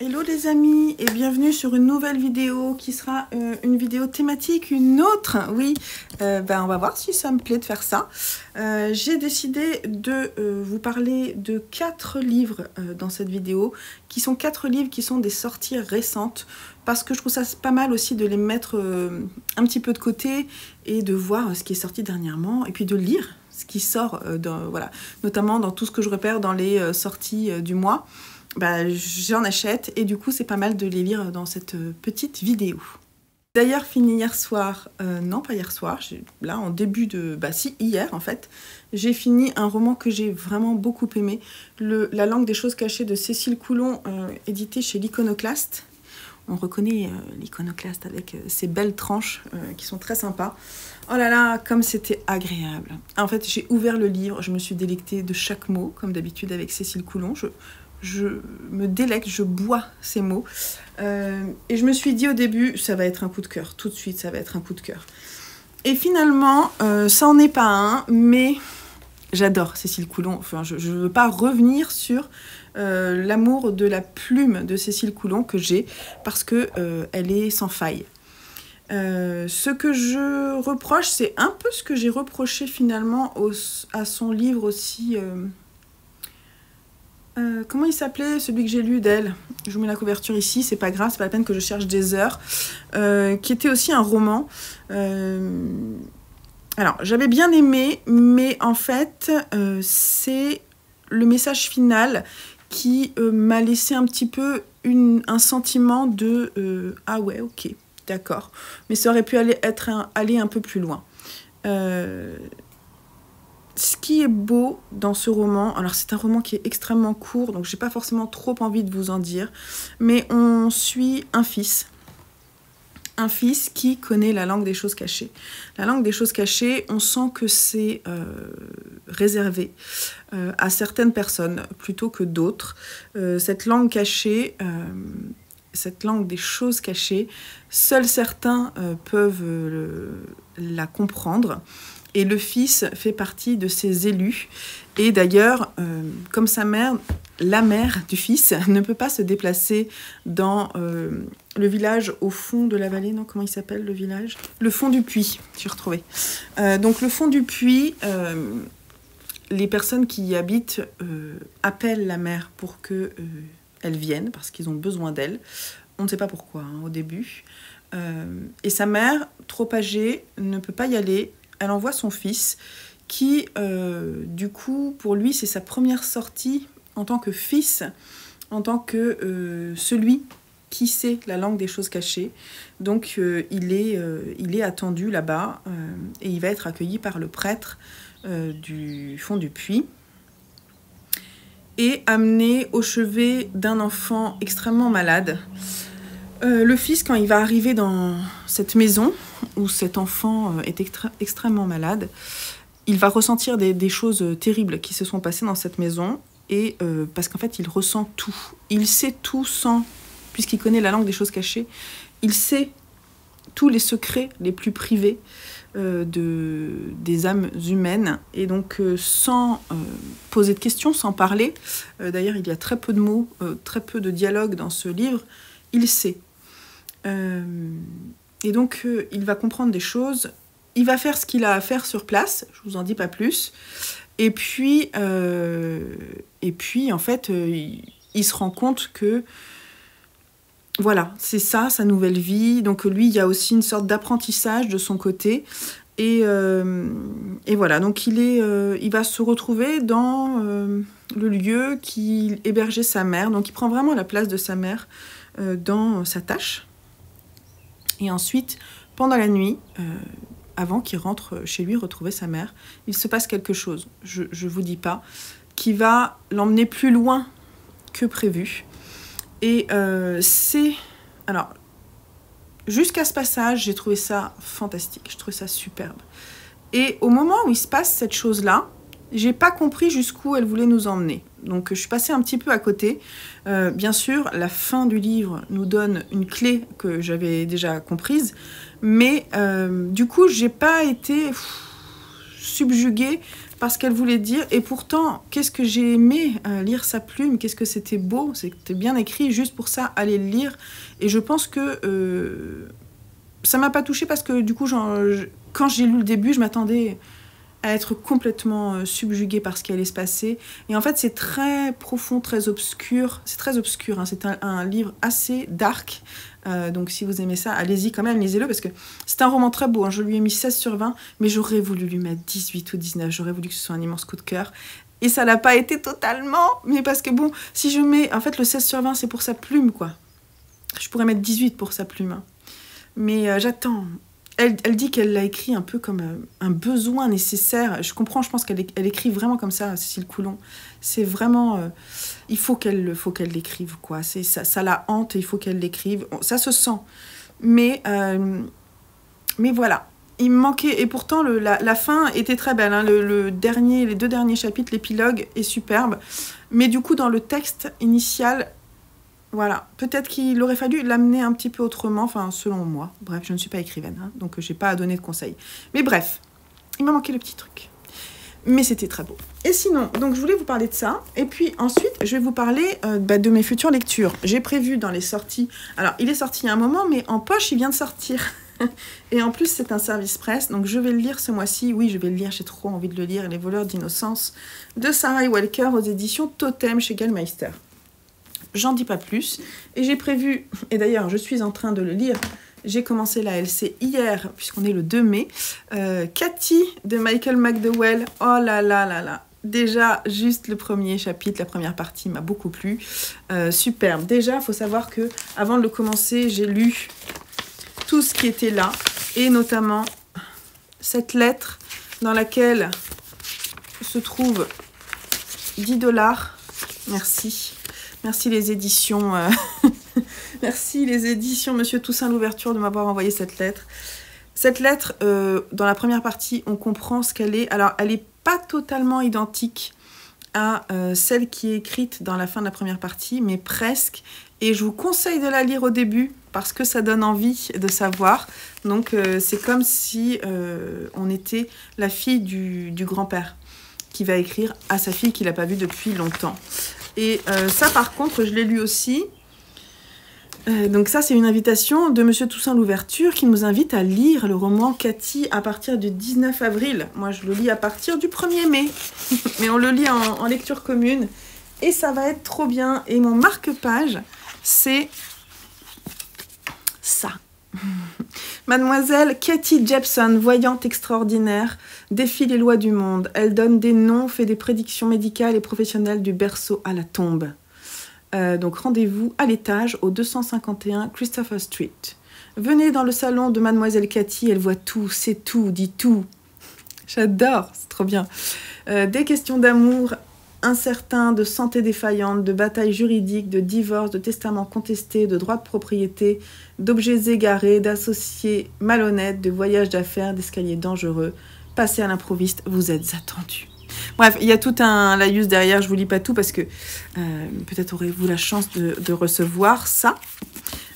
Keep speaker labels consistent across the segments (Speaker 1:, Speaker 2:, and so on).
Speaker 1: Hello les amis et bienvenue sur une nouvelle vidéo qui sera une vidéo thématique, une autre, oui, on va voir si ça me plaît de faire ça. J'ai décidé de vous parler de 4 livres dans cette vidéo, qui sont 4 livres qui sont des sorties récentes, parce que je trouve ça pas mal aussi de les mettre un petit peu de côté et de voir ce qui est sorti dernièrement, et puis de lire ce qui sort, voilà, notamment dans tout ce que je repère dans les sorties du mois. J'en achète et du coup c'est pas mal de les lire dans cette petite vidéo. D'ailleurs fini hier soir, non pas hier soir, là en début de... si hier en fait, j'ai fini un roman que j'ai vraiment beaucoup aimé, La langue des choses cachées de Cécile Coulon, édité chez l'Iconoclaste. On reconnaît l'Iconoclaste avec ces belles tranches qui sont très sympas. Oh là là, comme c'était agréable. En fait j'ai ouvert le livre, je me suis délectée de chaque mot, comme d'habitude avec Cécile Coulon. Je me délecte, je bois ces mots. Et je me suis dit au début, ça va être un coup de cœur. Tout de suite, ça va être un coup de cœur. Et finalement, ça n'en est pas un, mais j'adore Cécile Coulon. Enfin, je ne veux pas revenir sur l'amour de la plume de Cécile Coulon que j'ai, parce que elle est sans faille. Ce que je reproche, c'est un peu ce que j'ai reproché finalement à son livre aussi... comment il s'appelait, celui que j'ai lu d'elle? Je vous mets la couverture ici, c'est pas grave, c'est pas la peine que je cherche des heures. Qui était aussi un roman. Alors, j'avais bien aimé, mais en fait, c'est le message final qui m'a laissé un petit peu un sentiment de ah ouais, ok, d'accord. Mais ça aurait pu aller un peu plus loin. Ce qui est beau dans ce roman, alors c'est un roman qui est extrêmement court, donc j'ai pas forcément trop envie de vous en dire, mais on suit un fils qui connaît la langue des choses cachées. La langue des choses cachées, on sent que c'est réservé à certaines personnes plutôt que d'autres. Cette langue cachée, cette langue des choses cachées, seuls certains peuvent la comprendre. Et le fils fait partie de ces élus. Et d'ailleurs, comme sa mère, la mère du fils ne peut pas se déplacer dans le village au fond de la vallée. Non, comment il s'appelle le village? Le fond du puits, j'ai retrouvé. Donc le fond du puits, les personnes qui y habitent appellent la mère pour qu'elle vienne, parce qu'ils ont besoin d'elle. On ne sait pas pourquoi au début. Et sa mère, trop âgée, ne peut pas y aller. Elle envoie son fils qui, du coup, pour lui, c'est sa première sortie en tant que fils, en tant que celui qui sait la langue des choses cachées. Donc, il est attendu là-bas et il va être accueilli par le prêtre du fond du puits et amené au chevet d'un enfant extrêmement malade. Le fils, quand il va arriver dans cette maison où cet enfant est extrêmement malade, il va ressentir des choses terribles qui se sont passées dans cette maison, et parce qu'en fait il ressent tout. Il sait tout puisqu'il connaît la langue des choses cachées, il sait tous les secrets les plus privés des âmes humaines, et donc sans poser de questions, sans parler, d'ailleurs il y a très peu de mots, très peu de dialogue dans ce livre, il sait. Et donc il va comprendre des choses, il va faire ce qu'il a à faire sur place, je vous en dis pas plus, et puis en fait il se rend compte que voilà, c'est ça sa nouvelle vie. Donc lui, il y a aussi une sorte d'apprentissage de son côté, et voilà, donc il va se retrouver dans le lieu qui hébergeait sa mère, donc il prend vraiment la place de sa mère dans sa tâche. Et ensuite, pendant la nuit, avant qu'il rentre chez lui retrouver sa mère, il se passe quelque chose, je ne vous dis pas, qui va l'emmener plus loin que prévu. Et alors, jusqu'à ce passage, j'ai trouvé ça fantastique, je trouvais ça superbe. Et au moment où il se passe cette chose-là, j'ai pas compris jusqu'où elle voulait nous emmener. Donc je suis passée un petit peu à côté. Bien sûr, la fin du livre nous donne une clé que j'avais déjà comprise, mais du coup, j'ai pas été subjuguée parce qu'elle voulait dire. Et pourtant, qu'est-ce que j'ai aimé lire sa plume, qu'est-ce que c'était beau, c'était bien écrit, juste pour ça, allez le lire. Et je pense que ça m'a pas touchée parce que du coup, quand j'ai lu le début, je m'attendais à être complètement subjuguée par ce qui allait se passer. Et en fait, c'est très profond, très obscur. C'est très obscur, hein. C'est un livre assez dark. Donc si vous aimez ça, allez-y quand même, lisez-le, parce que c'est un roman très beau, hein. Je lui ai mis 16 sur 20, mais j'aurais voulu lui mettre 18 ou 19. J'aurais voulu que ce soit un immense coup de cœur. Et ça l'a pas été totalement, mais parce que bon, si je mets... En fait, le 16 sur 20, c'est pour sa plume, quoi. Je pourrais mettre 18 pour sa plume, hein. Mais j'attends... Elle dit qu'elle l'a écrit un peu comme un besoin nécessaire. Je comprends, je pense qu'elle écrit vraiment comme ça, Cécile Coulon. C'est vraiment... il faut qu'elle l'écrive, quoi. Ça la hante et il faut qu'elle l'écrive. Ça se sent. Mais voilà. Il me manquait... Et pourtant, la fin était très belle, hein. Les deux derniers chapitres, l'épilogue est superbe. Mais du coup, dans le texte initial... Voilà, peut-être qu'il aurait fallu l'amener un petit peu autrement, enfin, selon moi. Bref, je ne suis pas écrivaine, hein, donc je n'ai pas à donner de conseils. Mais bref, il m'a manqué le petit truc. Mais c'était très beau. Et sinon, donc je voulais vous parler de ça. Et puis ensuite, je vais vous parler de mes futures lectures. J'ai prévu dans les sorties... Alors, il est sorti il y a un moment, mais en poche, il vient de sortir. Et en plus, c'est un service presse, donc je vais le lire ce mois-ci. Oui, je vais le lire, j'ai trop envie de le lire. Les voleurs d'innocence de Sarah Walker aux éditions Totem chez Gallmeister. J'en dis pas plus. Et j'ai prévu, et d'ailleurs je suis en train de le lire, j'ai commencé la LC hier, puisqu'on est le 2 mai, Cathy de Michael McDowell. Oh là là là là. Déjà, juste le premier chapitre, la première partie m'a beaucoup plu. Superbe. Déjà, il faut savoir que avant de le commencer, j'ai lu tout ce qui était là, et notamment cette lettre dans laquelle se trouve 10 $. Merci. Merci les éditions, merci les éditions Monsieur Toussaint Louverture de m'avoir envoyé cette lettre. Cette lettre, dans la première partie, on comprend ce qu'elle est. Alors, elle n'est pas totalement identique à celle qui est écrite dans la fin de la première partie, mais presque. Et je vous conseille de la lire au début, parce que ça donne envie de savoir. Donc, c'est comme si on était la fille du grand-père qui va écrire à sa fille qu'il n'a pas vue depuis longtemps. Et ça, par contre, je l'ai lu aussi. Donc ça, c'est une invitation de Monsieur Toussaint Louverture qui nous invite à lire le roman Cathy à partir du 19 avril. Moi, je le lis à partir du 1er mai. Mais on le lit en lecture commune. Et ça va être trop bien. Et mon marque-page, c'est ça. Mademoiselle Katie Jepson, voyante extraordinaire, défie les lois du monde. Elle donne des noms, fait des prédictions médicales et professionnelles du berceau à la tombe. Donc rendez-vous à l'étage au 251 Christopher Street. Venez dans le salon de Mademoiselle Cathy, elle voit tout, sait tout, dit tout. J'adore, c'est trop bien. Des questions d'amour incertain, de santé défaillante, de batailles juridiques, de divorce, de testaments contestés, de droits de propriété, d'objets égarés, d'associés malhonnêtes, de voyages d'affaires, d'escaliers dangereux. Passez à l'improviste, vous êtes attendus. Bref, il y a tout un laïus derrière, je ne vous lis pas tout parce que peut-être aurez-vous la chance de recevoir ça.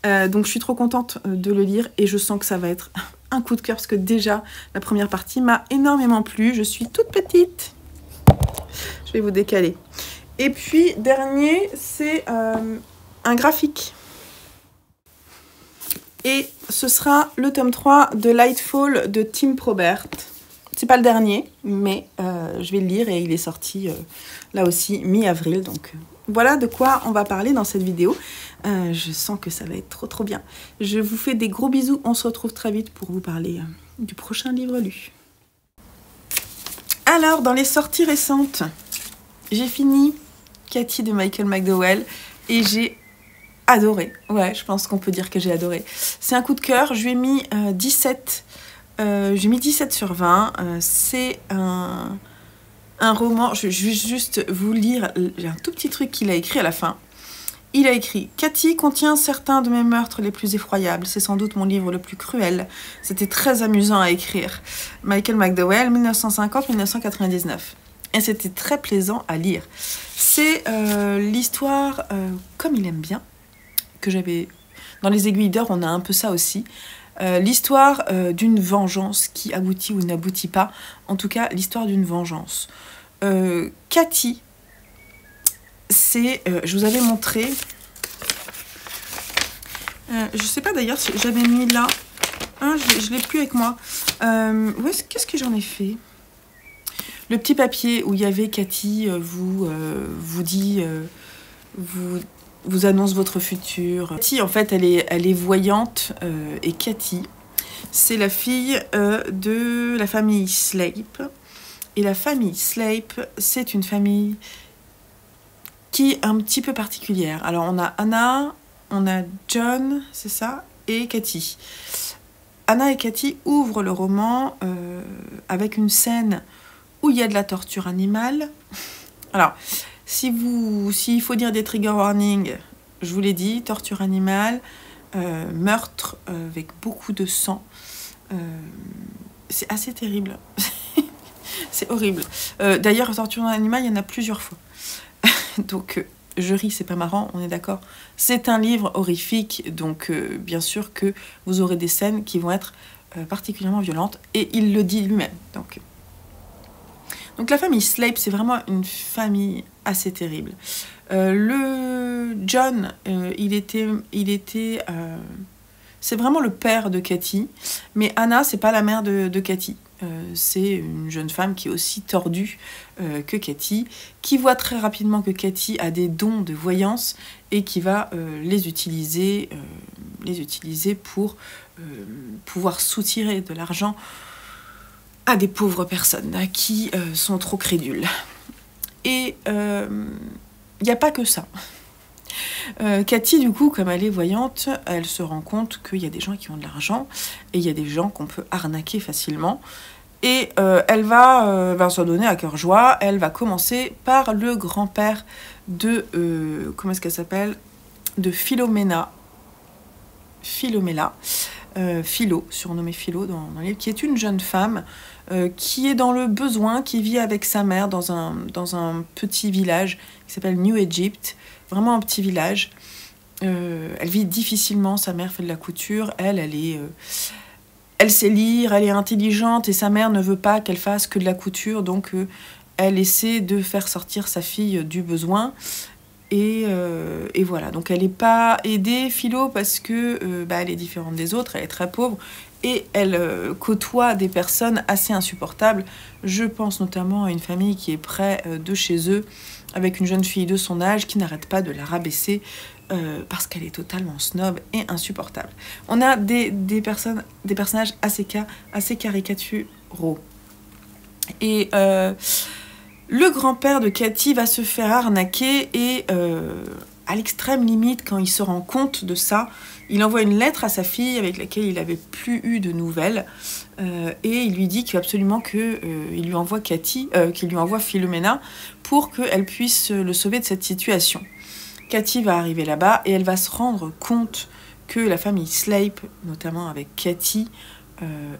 Speaker 1: Donc je suis trop contente de le lire et je sens que ça va être un coup de cœur parce que déjà, la première partie m'a énormément plu. Je suis toute petite. Je vais vous décaler. Et puis, dernier, c'est un graphique. Et ce sera le tome 3 de Lightfall de Tim Probert. C'est pas le dernier, mais je vais le lire et il est sorti là aussi mi-avril. Donc voilà de quoi on va parler dans cette vidéo. Je sens que ça va être trop bien. Je vous fais des gros bisous. On se retrouve très vite pour vous parler du prochain livre lu. Alors, dans les sorties récentes, j'ai fini Cathy de Michael McDowell et j'ai adoré. Ouais, je pense qu'on peut dire que j'ai adoré. C'est un coup de cœur. Je lui ai mis 17. J'ai mis 17 sur 20. C'est un roman. Je vais juste vous lire. J'ai un tout petit truc qu'il a écrit à la fin. Il a écrit « Cathy contient certains de mes meurtres les plus effroyables. C'est sans doute mon livre le plus cruel. C'était très amusant à écrire. Michael McDowell, 1950-1999. » Et c'était très plaisant à lire. C'est l'histoire, comme il aime bien, que j'avais... Dans les aiguilles d'or, on a un peu ça aussi. l'histoire d'une vengeance qui aboutit ou n'aboutit pas. En tout cas, l'histoire d'une vengeance. Cathy, c'est... je vous avais montré... je sais pas d'ailleurs si j'avais mis là. Hein, je l'ai plus avec moi. Qu'est-ce que j'en ai fait? Le petit papier où il y avait Cathy vous dit... vous annonce votre futur. Cathy, en fait, elle est voyante. Et Cathy, c'est la fille de la famille Sleip. Et la famille Sleip, c'est une famille qui est un petit peu particulière. Alors, on a Anna, on a John, c'est ça, et Cathy. Anna et Cathy ouvrent le roman avec une scène où il y a de la torture animale. Alors, s'il faut dire des trigger warnings, je vous l'ai dit, torture animale, meurtre avec beaucoup de sang. C'est assez terrible. C'est horrible. D'ailleurs, torture animale, il y en a plusieurs fois. Donc, je ris, c'est pas marrant, on est d'accord. C'est un livre horrifique, donc bien sûr que vous aurez des scènes qui vont être particulièrement violentes, et il le dit lui-même. Donc la famille Sleip, c'est vraiment une famille assez terrible. Le John, c'est vraiment le père de Cathy, mais Anna, c'est pas la mère de Cathy. C'est une jeune femme qui est aussi tordue que Cathy, qui voit très rapidement que Cathy a des dons de voyance et qui va les utiliser pour pouvoir soutirer de l'argent à des pauvres personnes qui sont trop crédules. Et il n'y a pas que ça. Cathy, du coup, comme elle est voyante, elle se rend compte qu'il y a des gens qui ont de l'argent et il y a des gens qu'on peut arnaquer facilement. Et elle va s'en donner à cœur joie. Elle va commencer par le grand-père de... comment est-ce qu'elle s'appelle? De Philomela, Philo, surnommée Philo dans le livre, qui est une jeune femme qui est dans le besoin, qui vit avec sa mère dans un petit village qui s'appelle New Egypt, vraiment un petit village. Elle vit difficilement, sa mère fait de la couture, elle sait lire, elle est intelligente et sa mère ne veut pas qu'elle fasse que de la couture, donc elle essaie de faire sortir sa fille du besoin. Et voilà, donc elle n'est pas aidée, Philo, parce que elle est différente des autres, elle est très pauvre, et elle côtoie des personnes assez insupportables. Je pense notamment à une famille qui est près de chez eux, avec une jeune fille de son âge qui n'arrête pas de la rabaisser, parce qu'elle est totalement snob et insupportable. On a des personnages assez caricaturaux. Et... le grand-père de Cathy va se faire arnaquer et à l'extrême limite, quand il se rend compte de ça, il envoie une lettre à sa fille avec laquelle il n'avait plus eu de nouvelles et il lui dit qu'il veut absolument qu'il lui envoie Cathy, qu'il lui envoie Philomena pour qu'elle puisse le sauver de cette situation. Cathy va arriver là-bas et elle va se rendre compte que la famille Sleip, notamment avec Cathy,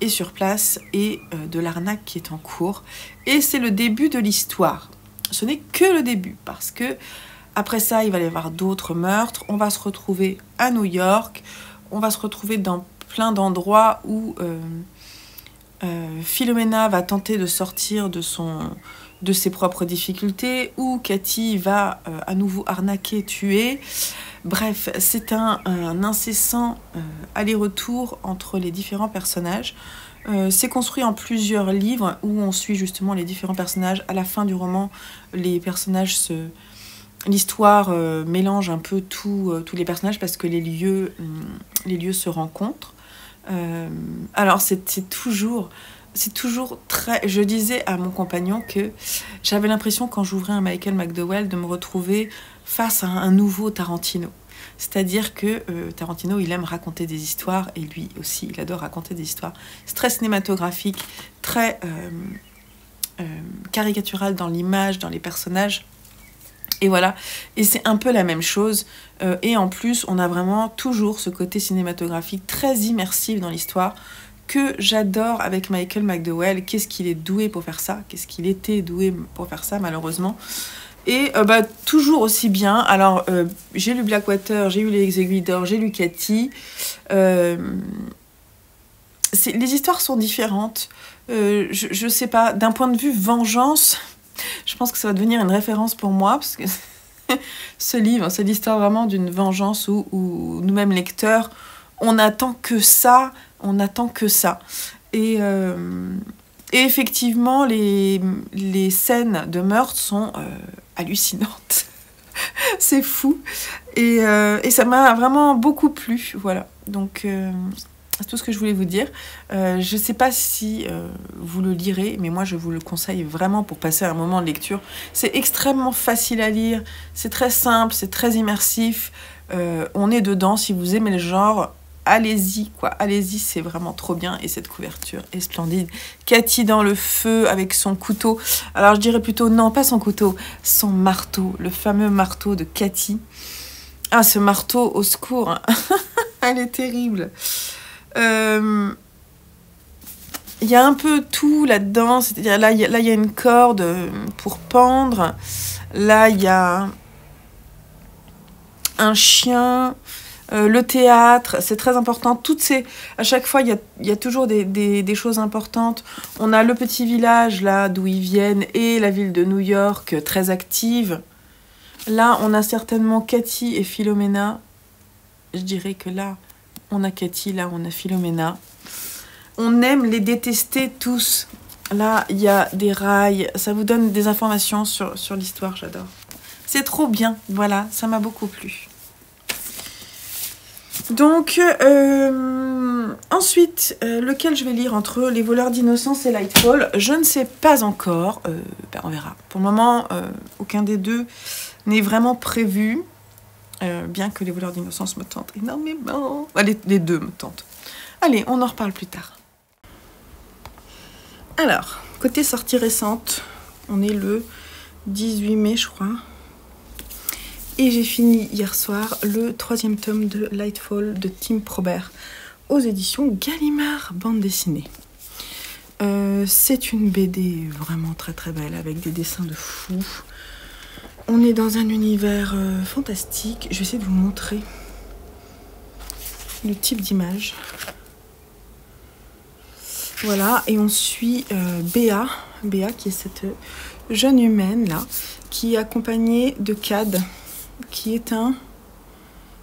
Speaker 1: est sur place et de l'arnaque qui est en cours. Et c'est le début de l'histoire. Ce n'est que le début, parce que après ça, il va y avoir d'autres meurtres. On va se retrouver à New York. On va se retrouver dans plein d'endroits où Philomena va tenter de sortir de ses propres difficultés, où Cathy va à nouveau arnaquer, tuer. Bref, c'est un incessant aller-retour entre les différents personnages. C'est construit en plusieurs livres où on suit justement les différents personnages. À la fin du roman, l'histoire mélange un peu tous les personnages parce que les lieux se rencontrent. Alors c'est toujours très... Je disais à mon compagnon que j'avais l'impression quand j'ouvrais un Michael McDowell de me retrouver face à un nouveau Tarantino. C'est-à-dire que Tarantino, il aime raconter des histoires, et lui aussi, il adore raconter des histoires. C'est très cinématographique, très caricatural dans l'image, dans les personnages. Et voilà, et c'est un peu la même chose. Et en plus, on a vraiment toujours ce côté cinématographique très immersif dans l'histoire que j'adore avec Michael McDowell. Qu'est-ce qu'il est doué pour faire ça? Qu'est-ce qu'il était doué pour faire ça, malheureusement? Et toujours aussi bien. Alors, j'ai lu Blackwater, j'ai lu Les Aiguilles d'Or, j'ai lu Cathy. les histoires sont différentes. Je sais pas, d'un point de vue vengeance, je pense que ça va devenir une référence pour moi, parce que ce livre, c'est l'histoire vraiment d'une vengeance où nous-mêmes lecteurs, on n'attend que ça, Et effectivement, les scènes de meurtre sont hallucinantes. C'est fou. Et ça m'a vraiment beaucoup plu. Voilà. Donc, c'est tout ce que je voulais vous dire. Je ne sais pas si vous le lirez, mais moi, je vous le conseille vraiment pour passer un moment de lecture. C'est extrêmement facile à lire. C'est très simple, c'est très immersif. On est dedans. Si vous aimez le genre, allez-y, quoi. Allez-y, c'est vraiment trop bien. Et cette couverture est splendide. Cathy dans le feu avec son couteau. Alors, je dirais plutôt, non, pas son couteau, son marteau. Le fameux marteau de Cathy. Ah, ce marteau, au secours. Hein. Elle est terrible. Il y a un peu tout là-dedans. C'est-à-dire, là, il y a une corde pour pendre. Là, il y a un chien... le théâtre, c'est très important. À chaque fois, il y a toujours des choses importantes. On a le petit village, là, d'où ils viennent, et la ville de New York, très active. Là, on a certainement Cathy et Philomena. Je dirais que là, on a Cathy, là, on a Philomena. On aime les détester tous. Là, il y a des rails. Ça vous donne des informations sur l'histoire, j'adore. C'est trop bien, voilà, ça m'a beaucoup plu. Donc, ensuite, lequel je vais lire entre Les voleurs d'innocence et Lightfall, je ne sais pas encore, on verra. Pour le moment, aucun des deux n'est vraiment prévu, bien que Les voleurs d'innocence me tentent énormément. Les deux me tentent. Allez, on en reparle plus tard. Alors, côté sortie récente, on est le 18 mai, je crois. Et j'ai fini hier soir le 3e tome de Lightfall de Tim Probert aux éditions Gallimard bande dessinée. C'est une BD vraiment très très belle avec des dessins de fou. On est dans un univers fantastique. Je vais essayer de vous montrer le type d'image. Voilà, et on suit Béa qui est cette jeune humaine là, qui est accompagnée de Cad, qui est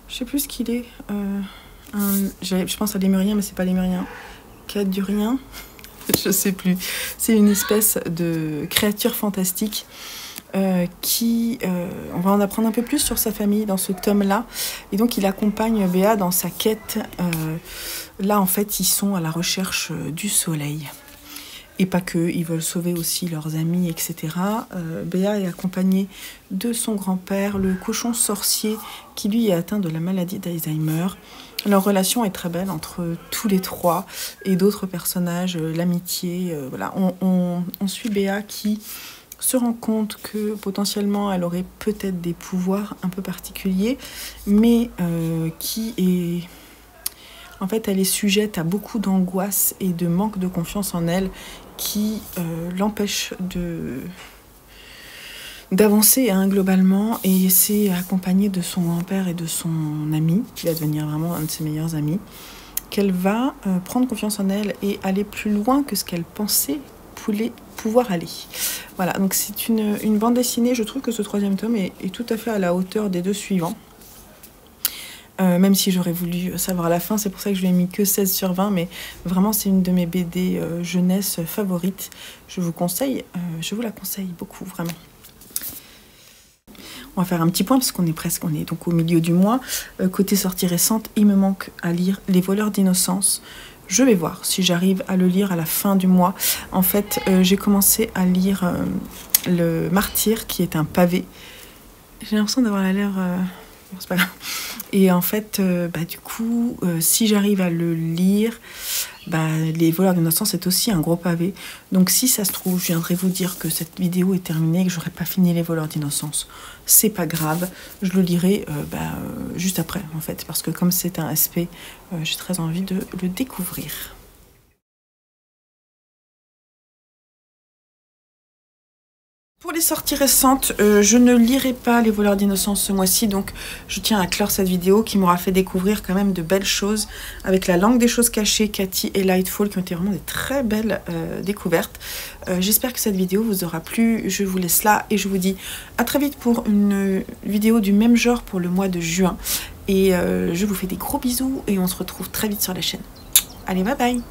Speaker 1: je sais plus ce qu'il est, je pense à Lémurien, mais c'est pas Lémurien, Cadurien, je sais plus. C'est une espèce de créature fantastique on va en apprendre un peu plus sur sa famille dans ce tome-là. Et donc, il accompagne Béa dans sa quête. Là, en fait, ils sont à la recherche du soleil. Et pas que, ils veulent sauver aussi leurs amis, etc. Béa est accompagnée de son grand-père, le cochon sorcier, qui lui est atteint de la maladie d'Alzheimer. Leur relation est très belle entre tous les trois et d'autres personnages, l'amitié. Voilà. On suit Béa qui se rend compte que potentiellement elle aurait peut-être des pouvoirs un peu particuliers, mais qui est... En fait, elle est sujette à beaucoup d'angoisse et de manque de confiance en elle qui l'empêche d'avancer globalement, et c'est accompagnée de son grand-père et de son ami, qui va devenir vraiment un de ses meilleurs amis, qu'elle va prendre confiance en elle et aller plus loin que ce qu'elle pensait pouvoir aller. Voilà, donc c'est une bande dessinée. Je trouve que ce 3e tome est tout à fait à la hauteur des 2 suivants. Même si j'aurais voulu savoir la fin, c'est pour ça que je lui ai mis que 16 sur 20, mais vraiment c'est une de mes BD jeunesse favorites. Je vous la conseille beaucoup, vraiment. On va faire un petit point parce on est donc au milieu du mois. Côté sortie récente, il me manque à lire Les voleurs d'innocence. Je vais voir si j'arrive à le lire à la fin du mois. En fait, j'ai commencé à lire Le Martyr, qui est un pavé. J'ai l'impression d'avoir la l'air... Bon, c'est pas grave. Et en fait, du coup, si j'arrive à le lire, Les voleurs d'innocence c'est aussi un gros pavé. Donc si ça se trouve, je viendrai vous dire que cette vidéo est terminée et que j'aurais pas fini Les voleurs d'innocence. C'est pas grave, je le lirai juste après, en fait, parce que comme c'est un SP, j'ai très envie de le découvrir. Pour les sorties récentes, je ne lirai pas Les Voleurs d'Innocence ce mois-ci, donc je tiens à clore cette vidéo qui m'aura fait découvrir quand même de belles choses avec La Langue des choses cachées, Cathy et Lightfall, qui ont été vraiment des très belles découvertes. J'espère que cette vidéo vous aura plu, je vous laisse là et je vous dis à très vite pour une vidéo du même genre pour le mois de juin. Et je vous fais des gros bisous et on se retrouve très vite sur la chaîne. Allez, bye bye!